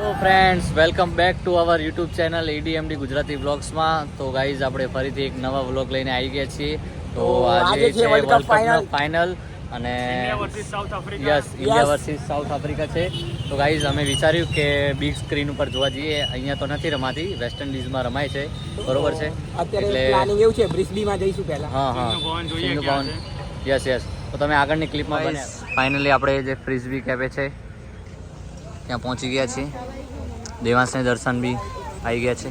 તો friends welcome back to our YouTube channel ADMD Gujarati વ્લોગ્સમાં. તો ગાઈઝ આપણે ફરીથી એક નવા વ્લોગ લઈને આવી ગયા છીએ. તો આજે છે વર્લ્ડ કપનો ફાઇનલ અને yes India versus south Africa છે. તો ગાઈઝ અમે વિચાર્યું કે બિગ સ્ક્રીન ઉપર જોવા જઈએ. અહીંયા તો નથી રમાતી, વેસ્ટ ઇન્ડિઝમાં રમાય છે, બરોબર છે. એટલે પ્લાનિંગ એવું છે બ્રિસ્બીમાં જઈશું પહેલા. હા સિંધુ ભવન યસ. તો તમે આગળની ક્લિપમાં ફાઇનલી આપણે જે ફ્રિસ્બી કેફે છે ત્યાં પહોંચી ગયા છીએ. દેવાંશને દર્શન બી આવી ગયા છે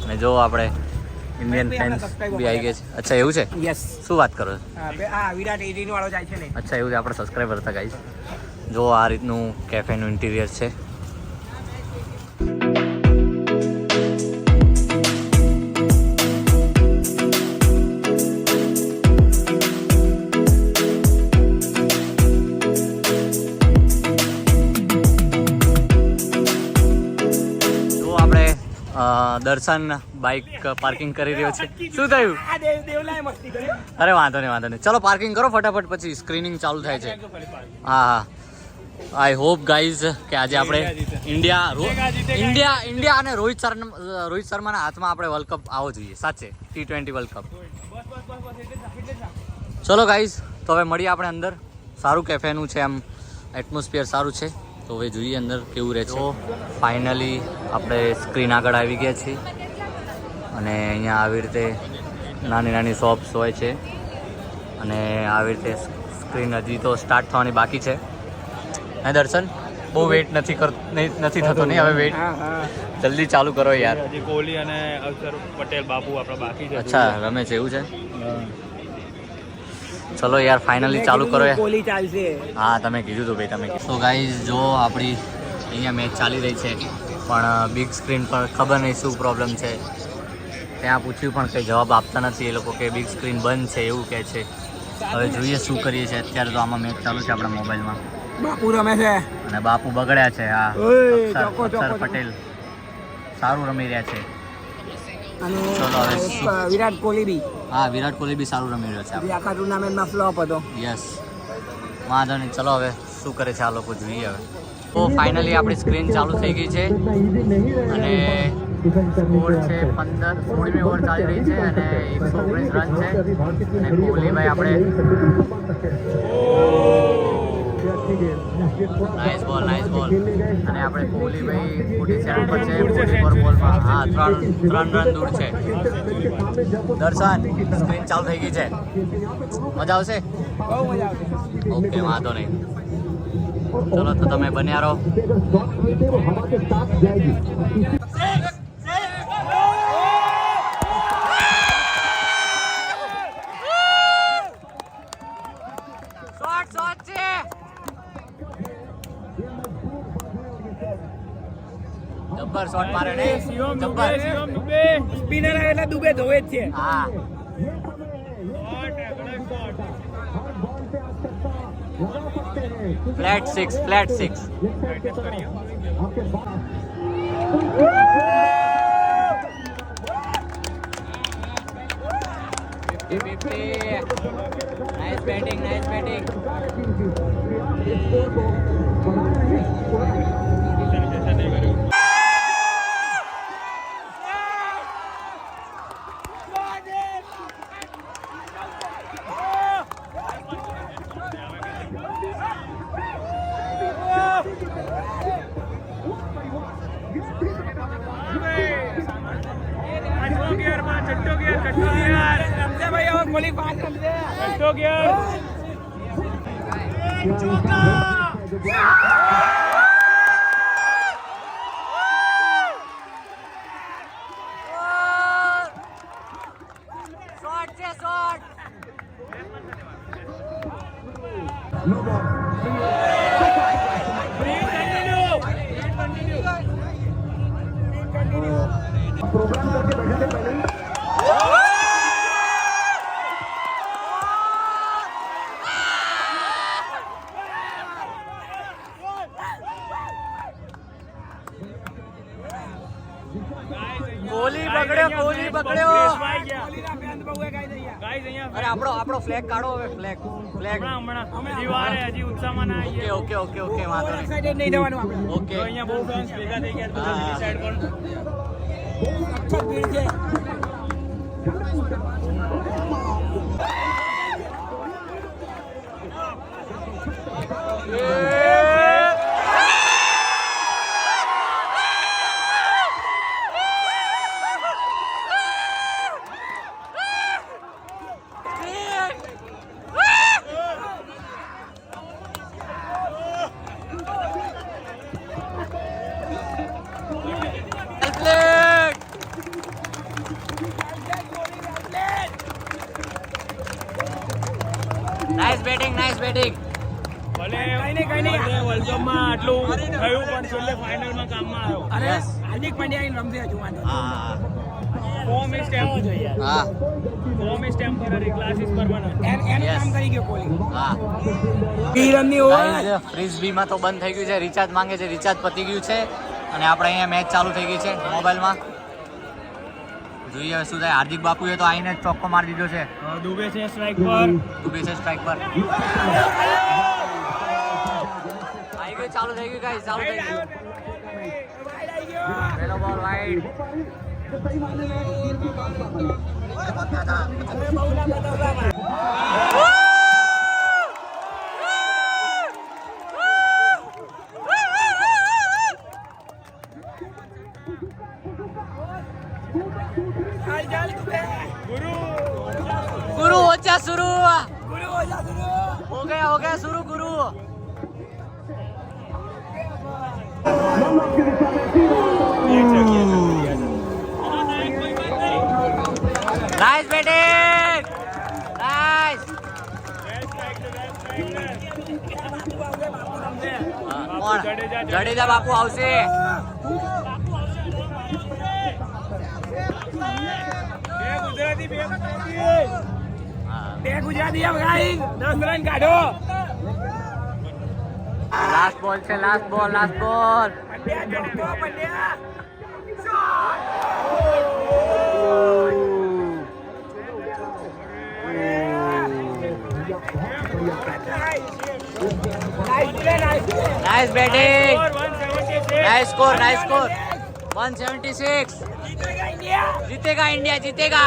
અને જો આપણે ઇન્ડિયન ફેન્સ બી આવી ગયા છે. અચ્છા એવું છે? યસ. શું વાત કરો છો? વિરાટ 18 વાળો જાય છે ને. અચ્છા એવું છે, આપણે સબસ્ક્રાઈબર હતા ગાઈસ. જો આ રીતનું કેફેનું ઇન્ટિરિયર છે. દર્શન બાઇક પાર્કિંગ કરી રહ્યો છે. શું થયું? અરે વાંધો નહીં. ચલો પાર્કિંગ કરો ફટાફટ, પછી સ્ક્રીનિંગ ચાલુ થાય છે. હા આઈ હોપ ગાઈઝ કે આજે આપણે ઇન્ડિયા અને રોહિત શર્માના હાથમાં આપણે વર્લ્ડ કપ આવવો જોઈએ. સાચે T20 વર્લ્ડ કપ. ચલો ગાઈઝ, તો હવે મળીએ આપણે અંદર. સારું કેફેનું છે, આમ એટમોસ્ફિયર સારું છે. તો હવે જોઈએ અંદર કેવું રહે છે. ફાઇનલી આપણે સ્ક્રીન આગળ આવી ગયા છીએ અને અહીંયા આવી રીતે નાની શોપ્સ હોય છે અને આવી રીતે સ્ક્રીન હજી તો સ્ટાર્ટ થવાની બાકી છે. હે દર્શન, બહુ વેઇટ નથી થતો નહીં હવે? વેઇટ જલ્દી ચાલુ કરો યાર. હજી કોહલી અને અક્ષર પટેલ બાપુ આપણા બાકી છે. અચ્છા રમે છે, એવું છે? ચલો યાર ફાઇનલી ચાલુ કરો યાર. કોહલી ચાલશે. હા તમે કીધું હતું ભાઈ, તમે. તો ગાઈઝ જો આપણી અહીંયા મેચ ચાલી રહી છે પણ બિગ સ્ક્રીન પર ખબર નહીં શું પ્રોબ્લેમ છે. ત્યાં પૂછ્યું પણ કંઈ જવાબ આપતા નથી એ લોકો, કે બિગ સ્ક્રીન બંધ છે એવું કહે છે. હવે જોઈએ શું કરીએ છીએ. અત્યારે તો આમાં મેચ ચાલુ છે આપણા મોબાઈલમાં. બાપુ રમે છે અને બાપુ બગડ્યા છે. હા અક્ષર પટેલ સારું રમી રહ્યા છે. અને ચલો હવે વિરાટ કોહલી બી. હા વિરાટ કોહલી બી સારું રમી રહ્યો છે. આખા ટુર્નામેન્ટમાં ફ્લોપ હતો. યસ વાંધો નહીં. ચલો હવે શું કરે છે આ લોકો, જોઈએ હવે. તો ફાઇનલી આપણી સ્ક્રીન ચાલુ થઈ ગઈ છે અને સ્કોર છે 16મી ઓવર ચાલી રહી છે અને 119 રન છે. અને કોહલીભાઈ આપણે નાઇસ બોલ અને આપણે કોહલીભાઈ 47 પર છે, 44 બોલમાં. હા 3 રન દૂર છે. દર્શન સ્ક્રીન ચાલુ થઈ ગઈ છે, મજા આવશે? બહુ મજા આવશે. ઓકે વાંધો નહીં. ચલો તો તમે બન્યા રહો. જબ્બર શોટ મારે ને. જબ્બર સ્પિનર આવે એટલે દુબે ધોવે જ છે. હા flat six. 50. Nice batting. Kohli બગડ્યો. ગાઈસ અહીંયા અરે આપણો ફ્લેગ કાઢો હવે ફ્લેગ હમણાં હજી વાર છે, હજી ઉત્સાહમાં ના આવીએ. ઓકે વાંધો નહીં એક્સાઇટેડ નહીં થવાનું આપણે. ઓકે તો અહીંયા બહુ ફેન્સ ભેગા થઈ ગયા બધા હા. બીજી સાઈડ પણ. અચ્છા ભીડ છે. નાઇસ બેટિંગ ભલે કઈ નહીં. વર્લ્ડ કપમાં આટલું થયું પણ છેલ્લે ફાઇનલમાં કામમાં આવ્યો. અરે Yes. હાર્દિક પંડ્યા આઈને રમશે હજુ વાંધો. હા ફોર્મ ઇઝ ટેમ્પરરી. હા form is temporary, class is permanent. એનું Yes. કામ કરી ગયો કોહલી. હા વીરમની ઓવર. ફ્રીઝબીમાં તો બંધ થઈ ગયું છે, રિચાર્જ માંગે છે, રિચાર્જ પતી ગયું છે અને આપણે અહીંયા મેચ ચાલુ થઈ ગઈ છે મોબાઈલમાં. જોઈએ હવે શું થાય. હાર્દિક બાપુએ તો આઈને જ ચોક્કો મારી દીધો છે. દુબે છે સ્ટ્રાઇક પર. ડૂબે છે સ્ટ્રાઇક પર. આવી ગયું, ચાલુ થઈ ગયું ગાઈસ, ચાલુ થઈ ગયું. પેલો બોલ વાઈડ. गुरु हो जा शुरू. हो गया शुरू गुरु. Nice batting. नाइस. કોણ? જડેજા બાપુ આવશે. બે ગુજરાતી હવે ગાઈસ 10 રન કાઢો. લાસ્ટ બોલ છે, લાસ્ટ બોલ. પંડ્યા ચોકો, Pandya. Nice batting. Nice score 176. जीतेगा इंडिया, जीतेगा.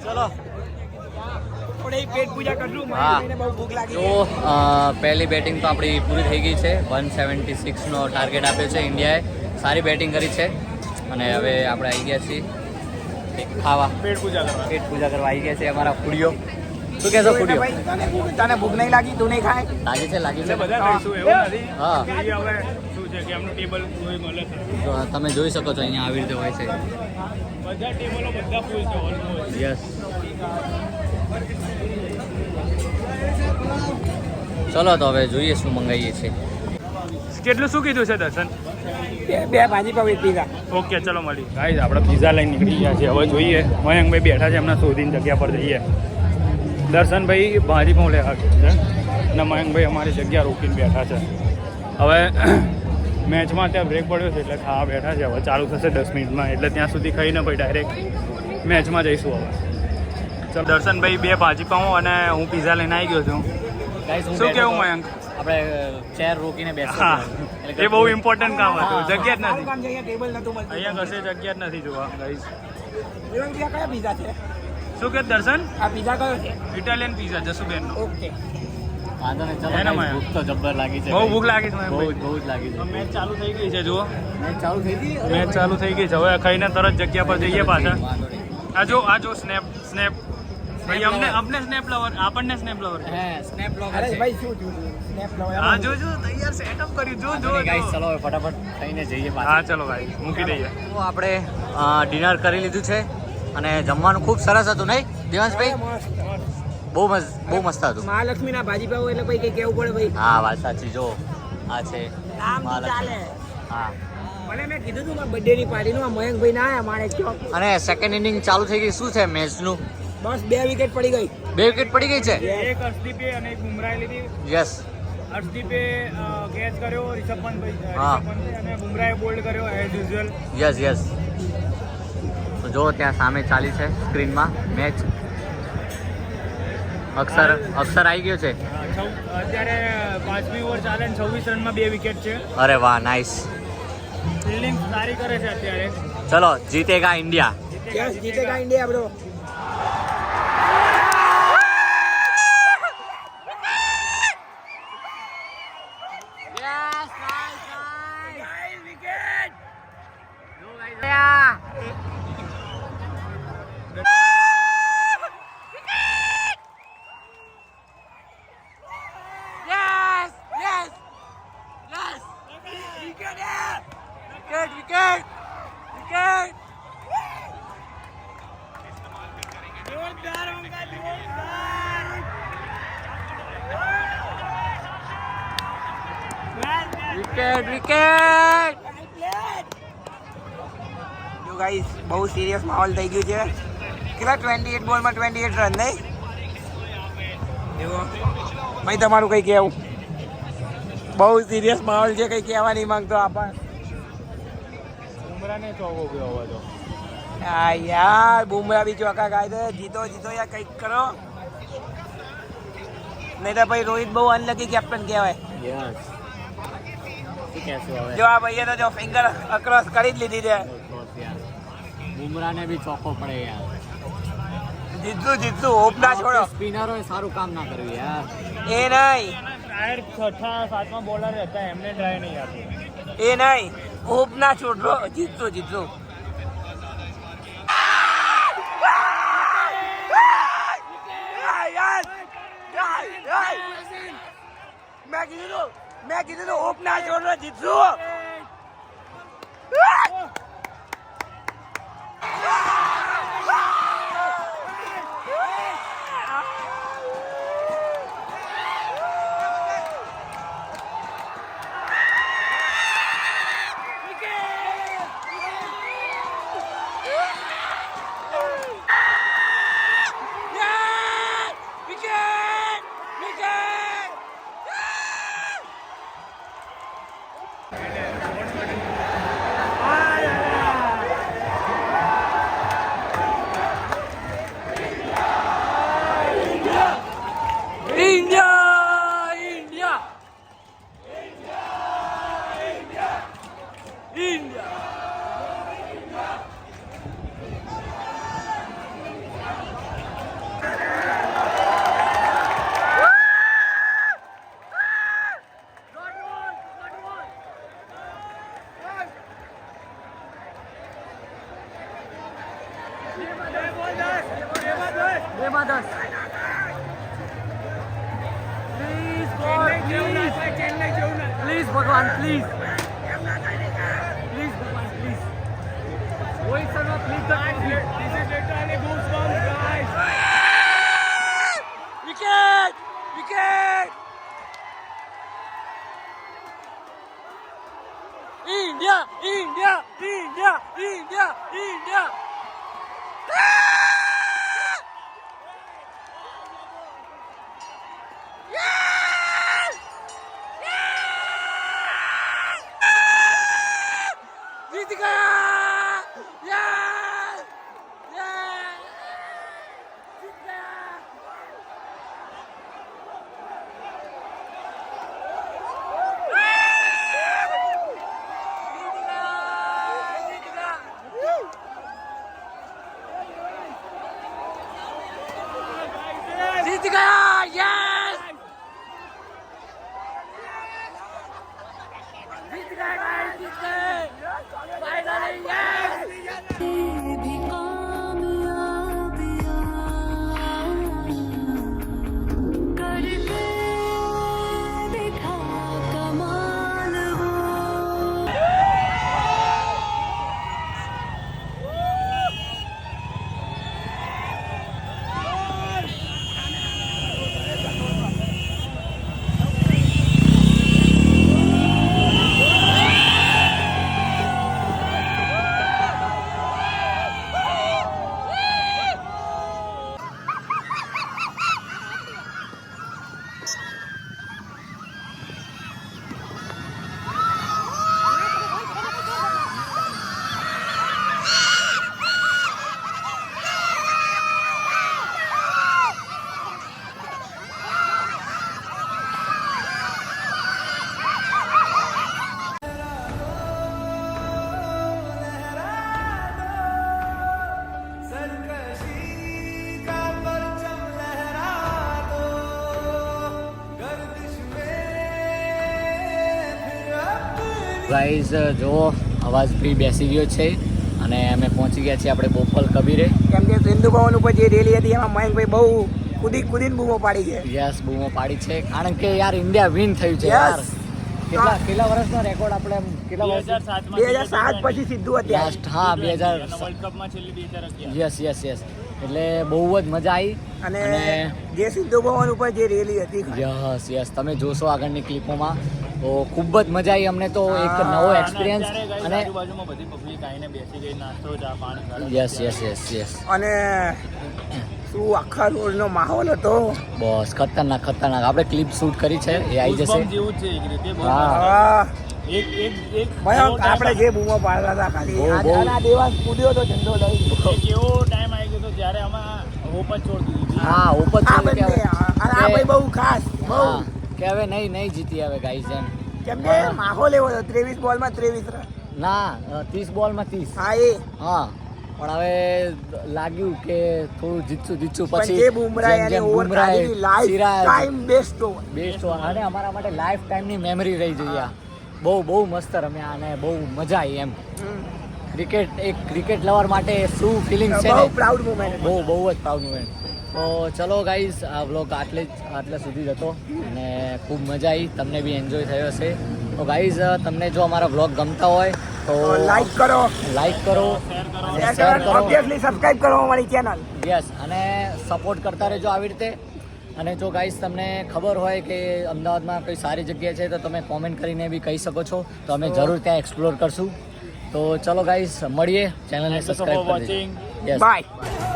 चलो થોડી પેટ પૂજા કરશું. હા. મને બહુ ભૂખ લાગી તો પહેલી બેટિંગ તો આપણી પૂરી થઈ ગઈ છે. 176નો ટાર્ગેટ આપ્યો છે ઇન્ડિયાએ. સારી બેટિંગ કરી છે અને હવે આપણે આવી ગયા છીએ કંઈક ખાવા. પેટ પૂજા કરવા. પેટ પૂજા કરવા આવી ગયા છે અમારા ફૂડીઓ. શું કહેશો ફૂડીઓ? તને ભૂખ નહીં લાગી? તું નહીં ખાય? લાગી એટલે છે. બધા ખાઈશું એવું નથી. હા. એ હવે શું છે કે એમનું ટેબલ કોઈ મળે છે. તો તમે જોઈ શકો છો અહીંયા આવી રીતે હોય છે. બધા ટેબલો બધા ફૂલ છે ઓલમોસ્ટ. યસ. ચલો તો હવે જોઈએ શું મંગાવીએ છીએ. કેટલું શું કીધું છે દર્શન? બે ભાજી પાવ એક પીઝા. ઓકે ચલો મળી. ગાઈઝ આપણે પીઝા લઈને નીકળી ગયા છે. હવે જોઈએ મયંકભાઈ બેઠા છે, એમના શોધીને જગ્યા પર જઈએ. દર્શનભાઈ ભાજી પાઉં લેવા છે અને મયંકભાઈ અમારી જગ્યા રોકીને બેઠા છે. હવે મેચમાં ત્યાં બ્રેક પડ્યો છે એટલે ખાવા બેઠા છે. હવે ચાલુ થશે 10 મિનિટમાં, એટલે ત્યાં સુધી ખાઈને પછી ડાયરેક્ટ મેચમાં જઈશું. હવે ચલો દર્શનભાઈ બે ભાજી પાઉં અને હું પીઝા લઈને આવી ગયો છું. ગાઈસ હું શું બેઠો કેવું તો મયંક? આપણે ચેર રોકીને બેસવું હા પડે. એ બહુ ઇમ્પોર્ટન્ટ કામ હતું. જગ્યા જ સારું નથી કામ છે, અહીંયા ટેબલ નતું મળતું. અહીંયા કશે જગ્યા જ નથી જોવા. ગાઈઝ વિરમજી, આ કયા પીઝા છે? શું કે દર્શન? આ પીઝા કયો છે? ઇટાલિયન પીઝા જસુબેનનો. ઓકે. વાંધો નહીં, ચલો હે ને guys, મયંક? ભૂખ તો જબ્બર લાગી છે. બહુ ભૂખ લાગી છે બહુ મયંકભાઈ. જ લાગી છે. મેચ ચાલુ થઈ ગઈ છે જુઓ. મેચ ચાલુ થઈ ગઈ. મેચ ચાલુ થઈ ગઈ છે. હવે ખાઈને તરત જગ્યા પર જઈએ પાછા. વાંધો નહીં. આ જો સ્નેપ ભાઈ અમને સ્નેપ લવર, આપણને સ્નેપ લવર. હે સ્નેપ બ્લોગર અરે છે. ભાઈ શું જોયું? સ્નેપ લાવો. હા જો તૈયાર સેટઅપ કર્યું. જો વાંધો નહીં, guys, ચલો હવે ફટાફટ ખાઈને જઈએ પાછા. હા ચલો ભાઈ મૂકી દઈએ. તો આપણે ડિનર કરી લીધું છે અને જમવાનું ખૂબ સરસ હતું નહીં દેવાંશભાઈ? મસ્ત. બહુ મસ્ત હતું. મહાલક્ષ્મીના ભાજી પાવ એટલે ભાઈ કઈ કેવું પડે ભાઈ. હા વાત સાચી. જો આ છે નામ તો મહાલક્ષ્મી. ચાલે. હા. મને મેં કીધું તું મારા બર્થડે ની પાર્ટી નું મયંકભાઈ ના આયા મારે ચોક. અને સેકન્ડ ઇનિંગ ચાલુ થઈ ગઈ. શું છે મેચનું? બસ 2 વિકેટ પડી ગઈ. 2 વિકેટ પડી ગઈ છે. એક અર્શદીપે અને એક બુમરાહે લીધી. યસ. અર્શદીપે કેચ કર્યો, રિષભ પંત હા. અને બુમરાહે બોલ્ડ કર્યો એઝ યુઝ્યુઅલ. યસ તો જો ત્યાં સામે ચાલી છે સ્ક્રીનમાં મેચ. અક્ષર આવી ગયો છે. અત્યારે 5મી ઓવર ચાલે ને 26 રનમાં 2 વિકેટ છે. અરે વાહ, નાઇસ. ફિલ્ડિંગ સારી કરે છે અત્યારે. ચલો, જીતેગા ઇન્ડિયા. यस जीतेगा इंडिया ब्रो. વિકેટ. જો ગાઈસ બહુ સિરિયસ માહોલ થઈ ગયું છે. કેટલા 28 બોલમાં 28 રન નહીં? જુઓ ભાઈ, તમારું કંઈ કહેવું? બહુ સિરિયસ માહોલ છે, કંઈ કહેવા નહીં માંગતો આપણ. બુમરાને ચોકો ગયો હવે તો. હા યાર, બુમરા બી ચોકા ખાય છે. જીતો યાર, કંઈક કરો. નહીં તો ભાઈ રોહિત બહુ અનલકી કેપ્ટન કહેવાય. યસ. શું કહેશું હવે? જો આ ભાઈએ તો જો ફિંગર અક્રોસ કરી જ લીધી છે. બુમરાને બી ચોખ્ખો પડે યાર. જીતશું હોપ ના છોડો. સ્પિનરોએ સારું કામ ના કર્યું યાર. એ નહીં, ટાયર 6થા 7મા બોલર હતા, એમને ટ્રાય નહીં આપ્યું. એ નહીં, હોપ ના છોડો. જીતશું. મેં કીધું તો હોપ ના છોડો. જીતશું. પ્લીઝ ભગવાન, પ્લીઝ ભગવાન, please. Rohit Sharma, please. Wicket. India. जीत गया. यस. जीत गया. जीत गया. यस. जीत गए. Finally yes. ગાઈઝ જો અવાજ ફ્રી બેસી ગયો છે અને અમે પહોંચી ગયા છીએ આપણે બોપલ કબીરે. કેમ કે સિંધુ ભવન ઉપર જે રેલી હતી એમાં મયંકભાઈ બહુ કૂદીને બૂમો પાડી છે. યસ બૂમો પાડી છે કારણ કે યાર ઇન્ડિયા વિન થયું છે યાર. કેટલા વર્ષનો રેકોર્ડ આપણે કેટલા વર્ષ 2007 પછી સીધું અત્યારે. લાસ્ટ હા 2000 વર્લ્ડ કપમાં છેલ્લી 2011. યસ એટલે બહુ જ મજા આવી અને જે સિંધુ ભવન ઉપર જે રેલી હતી યસ તમે જોશો આગળની ક્લિપોમાં તો ખૂબ જ મજા આવી અમને તો એક નવો એક્સપિરિયન્સ અને આજુબાજુમાં બધી પબ્લિક આવીને બેસી ગઈ, નાસ્તો ચા પાણી યસ અને શું આખા રોડનો માહોલ હતો. બસ ખતરનાક આપણે ક્લિપ શૂટ કરી છે એ આવી જશે. જેવું જ છે એક રીતે. બહુ હા મયંક આપણે જે બૂમો પાડતા હતા ખાલી આ દેવાસ કૂદ્યો તો ઝંડો લઈ એક એવો ટાઈમ આવી ગયો હતો જ્યારે આમાં હોપ જ છોડી દીધી. હા ઉપર આ બંને આ ભાઈ બહુ ખાસ બહુ કે હવે નહીં જીતી હવે ગાઈઝ એમ કેમ કે માહોલ એવો હતો 23 બોલમાં 23 રન. ના 30 બોલમાં 30. હા એ હા પણ હવે લાગ્યું કે થોડું જીતશું પણ પછી જે બુમરાહ અને ઓવર કાઢી life time best over best અને અમારા માટે લાઈફ ટાઈમની મેમરી રહી જોઈએ. બહુ મસ્ત રમ્યા અને બહુ મજા આવી એમ. ક્રિકેટ લવર માટે શું ફિલિંગ છે બહુ ને પ્રાઉડ મોમેન્ટ. બહુ જ પ્રાઉડ મોમેન્ટ. તો ચલો ગાઈઝ આ વ્લોગ આટલે સુધી જ હતો અને ખૂબ મજા આવી, તમને બી એન્જોય થયો હશે. તો ગાઈઝ તમને જો અમારા વ્લોગ ગમતા હોય તો લાઈક કરો અને શેર કરો ઓબ્વિયસલી સબસ્ક્રાઇબ કરો અમારી ચેનલ. યસ અને સપોર્ટ કરતા રહેજો આવી રીતે. અને જો ગાઈઝ તમને ખબર હોય કે અમદાવાદમાં કોઈ સારી જગ્યા છે તો તમે કોમેન્ટ કરીને બી કહી શકો છો, તો અમે જરૂર ત્યાં એક્સપ્લોર કરશું. તો ચલો ગાઈઝ મળીએ, ચેનલને સબસ્ક્રાઇબ કરી દેજો. Yes by.